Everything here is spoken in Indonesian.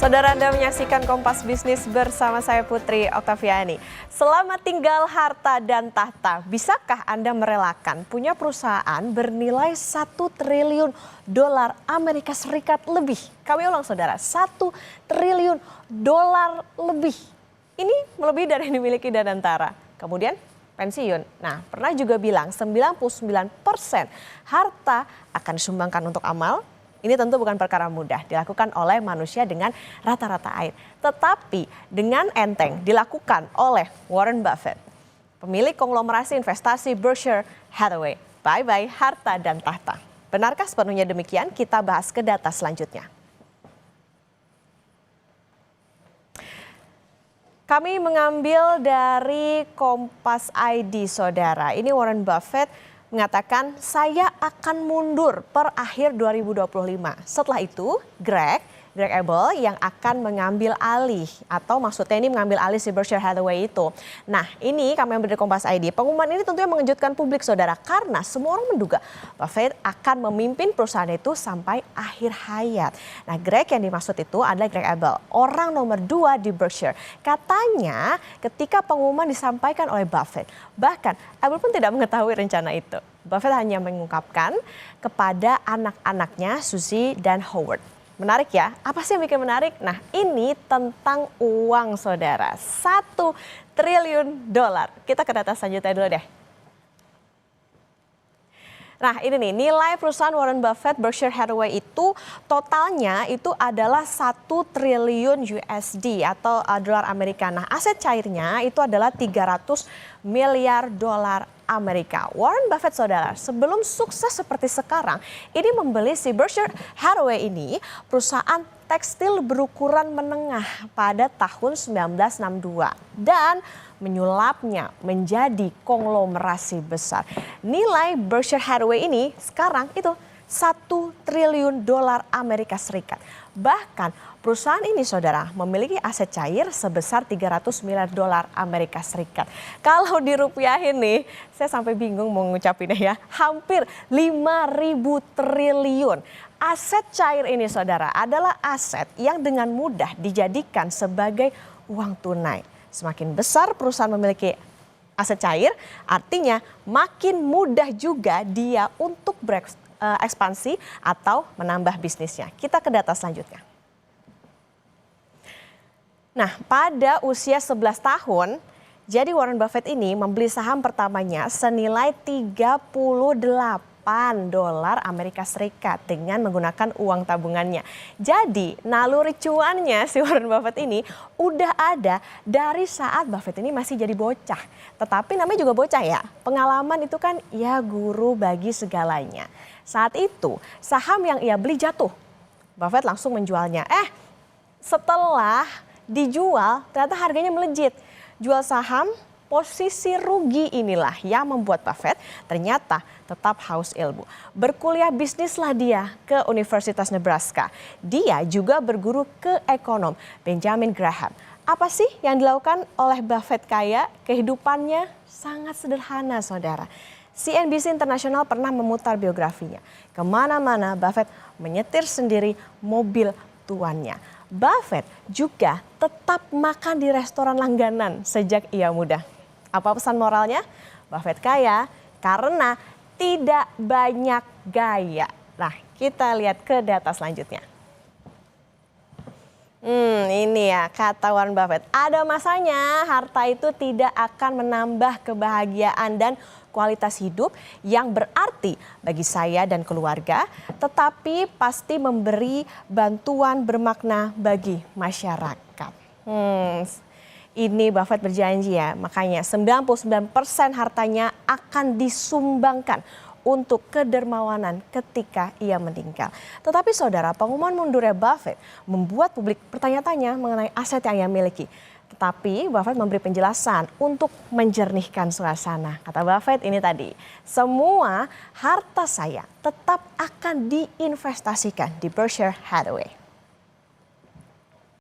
Saudara, Anda menyaksikan Kompas Bisnis bersama saya Putri Oktaviani. Selama tinggal harta dan tahta, bisakah Anda merelakan punya perusahaan bernilai 1 triliun dolar Amerika Serikat lebih? Kami ulang saudara, 1 triliun dolar lebih. Ini melebihi dari yang dimiliki Danantara. Kemudian pensiun. Nah, pernah juga bilang 99% harta akan disumbangkan untuk amal. Ini tentu bukan perkara mudah dilakukan oleh manusia dengan rata-rata air. Tetapi dengan enteng dilakukan oleh Warren Buffett, pemilik konglomerasi investasi Berkshire Hathaway. Bye-bye harta dan tahta. Benarkah sepenuhnya demikian? Kita bahas ke data selanjutnya. Kami mengambil dari Kompas ID, saudara. Ini Warren Buffett mengatakan saya akan mundur per akhir 2025. Setelah itu Greg Abel yang akan mengambil alih, atau maksudnya ini mengambil alih si Berkshire Hathaway itu. Nah, ini kami ambil dari Kompas ID. Pengumuman ini tentunya mengejutkan publik, saudara, karena semua orang menduga Buffett akan memimpin perusahaan itu sampai akhir hayat. Nah, Greg yang dimaksud itu adalah Greg Abel, orang nomor 2 di Berkshire. Katanya ketika pengumuman disampaikan oleh Buffett, bahkan Abel pun tidak mengetahui rencana itu. Buffett hanya mengungkapkan kepada anak-anaknya Suzy dan Howard. Menarik ya, apa sih yang bikin menarik? Nah, ini tentang uang, saudara, 1 triliun dolar. Kita ke data selanjutnya dulu deh. Nah, ini nih, nilai perusahaan Warren Buffett Berkshire Hathaway itu totalnya itu adalah 1 triliun USD atau dolar Amerika. Nah, aset cairnya itu adalah 300 miliar dolar Amerika. Warren Buffett, saudara, sebelum sukses seperti sekarang, ini membeli si Berkshire Hathaway ini, perusahaan tekstil berukuran menengah pada tahun 1962 dan menyulapnya menjadi konglomerasi besar. Nilai Berkshire Hathaway ini sekarang itu 1 triliun dolar Amerika Serikat. Bahkan perusahaan ini, saudara, memiliki aset cair sebesar 300 miliar dolar Amerika Serikat. Kalau dirupiahin nih, saya sampai bingung mau ngucapinnya ya, hampir 5.000 triliun. Aset cair ini, saudara, adalah aset yang dengan mudah dijadikan sebagai uang tunai. Semakin besar perusahaan memiliki aset cair, artinya makin mudah juga dia untuk berekspansi atau menambah bisnisnya. Kita ke data selanjutnya. Nah, pada usia 11 tahun, jadi Warren Buffett ini membeli saham pertamanya senilai 38 dolar Amerika Serikat dengan menggunakan uang tabungannya. Jadi naluri cuannya si Warren Buffett ini udah ada dari saat Buffett ini masih jadi bocah. Tetapi namanya juga bocah ya, pengalaman itu kan ya guru bagi segalanya. Saat itu saham yang ia beli jatuh, Buffett langsung menjualnya. Setelah dijual ternyata harganya melejit. Jual saham, posisi rugi inilah yang membuat Buffett ternyata tetap haus ilmu. Berkuliah bisnislah dia ke Universitas Nebraska. Dia juga berguru ke ekonom Benjamin Graham. Apa sih yang dilakukan oleh Buffett kaya? Kehidupannya sangat sederhana, saudara. CNBC International pernah memutar biografinya. Kemana-mana Buffett menyetir sendiri mobil tuannya. Buffett juga tetap makan di restoran langganan sejak ia muda. Apa pesan moralnya? Buffett kaya karena tidak banyak gaya. Nah, kita lihat ke data selanjutnya. Ini ya kata Warren Buffett. Ada masanya harta itu tidak akan menambah kebahagiaan dan kualitas hidup yang berarti bagi saya dan keluarga, tetapi pasti memberi bantuan bermakna bagi masyarakat. Ini Buffett berjanji ya, makanya 99% hartanya akan disumbangkan untuk kedermawanan ketika ia meninggal. Tetapi saudara, pengumuman mundurnya Buffett membuat publik bertanya-tanya mengenai aset yang ia miliki. Tetapi Buffett memberi penjelasan untuk menjernihkan suasana. Kata Buffett ini tadi, semua harta saya tetap akan diinvestasikan di Berkshire Hathaway.